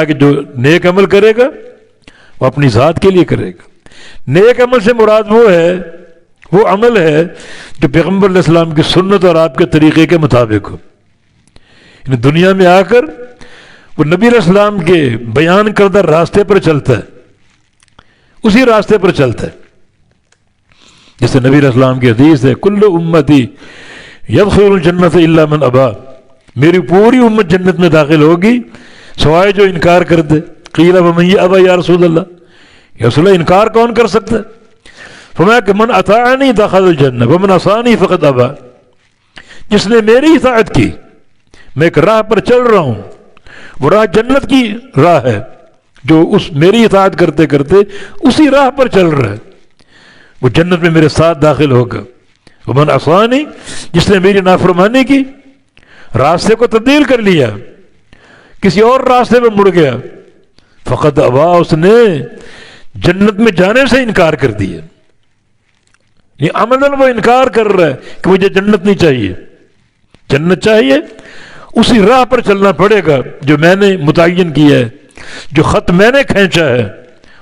کہ جو نیک عمل کرے گا وہ اپنی ذات کے لیے کرے گا. نیک عمل سے مراد وہ عمل ہے جو پیغمبر علیہ السلام کی سنت اور آپ کے طریقے کے مطابق ہو. یعنی دنیا میں آ کر وہ نبی علیہ السلام کے بیان کردہ راستے پر چلتا ہے، اسی راستے پر چلتا ہے. جیسے نبی علیہ السلام کی حدیث ہے کل امتی یدخل الجنت الا من ابا، میری پوری امت جنت میں داخل ہوگی سوائے جو انکار کر دے. قیل ومن ابا یا رسول اللہ، یا رسول اللہ انکار کون کر سکتا ہے؟ فرمایا کہ من اطاعنی دخل الجنہ ومن عصانی فقد ابا، جس نے میری اطاعت کی، میں ایک راہ پر چل رہا ہوں، وہ راہ جنت کی راہ ہے، جو اس میری اطاعت کرتے کرتے اسی راہ پر چل رہا ہے وہ جنت میں میرے ساتھ داخل ہوگا. ومن عصانی، جس نے میری نافرمانی کی، راستے کو تبدیل کر لیا، کسی اور راستے پہ مڑ گیا، فقط ابا، اس نے جنت میں جانے سے انکار کر دیا. یہ عملاً وہ انکار کر رہا ہے کہ مجھے جنت نہیں چاہیے. جنت چاہیے اسی راہ پر چلنا پڑے گا جو میں نے متعین کیا ہے، جو خط میں نے کھینچا ہے،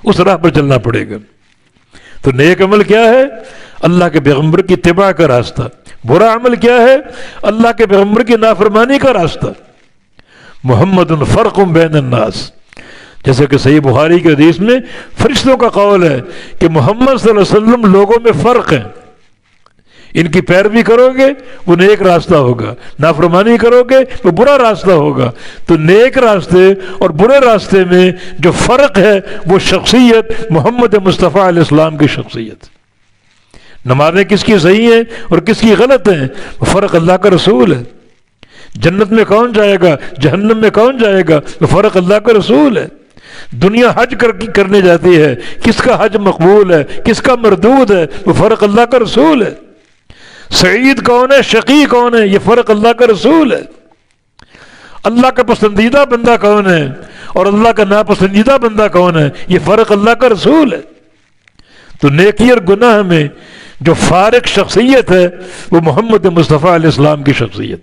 اس راہ پر چلنا پڑے گا. تو نیک عمل کیا ہے؟ اللہ کے پیغمبر کی اتباع کا راستہ. برا عمل کیا ہے؟ اللہ کے پیغمبر کی نافرمانی کا راستہ. محمد فرق بین الناس، جیسے کہ صحیح بخاری کی حدیث میں فرشتوں کا قول ہے کہ محمد صلی اللہ علیہ وسلم لوگوں میں فرق ہیں. ان کی پیروی کرو گے وہ نیک راستہ ہوگا، نافرمانی کرو گے وہ برا راستہ ہوگا. تو نیک راستے اور برے راستے میں جو فرق ہے وہ شخصیت محمد مصطفیٰ علیہ السلام کی شخصیت. نمازیں کس کی صحیح ہیں اور کس کی غلط ہیں، وہ فرق اللہ کا رسول ہے. جنت میں کون جائے گا، جہنم میں کون جائے گا، وہ فرق اللہ کا رسول ہے. دنیا حج کرنے جاتی ہے، کس کا حج مقبول ہے، کس کا مردود ہے، وہ فرق اللہ کا رسول ہے. سعید کون ہے، شقی کون ہے، یہ فرق اللہ کا رسول ہے. اللہ کا پسندیدہ بندہ کون ہے اور اللہ کا ناپسندیدہ بندہ کون ہے، یہ فرق اللہ کا رسول ہے. تو نیکی اور گناہ میں جو فارق شخصیت ہے وہ محمد مصطفیٰ علیہ السلام کی شخصیت.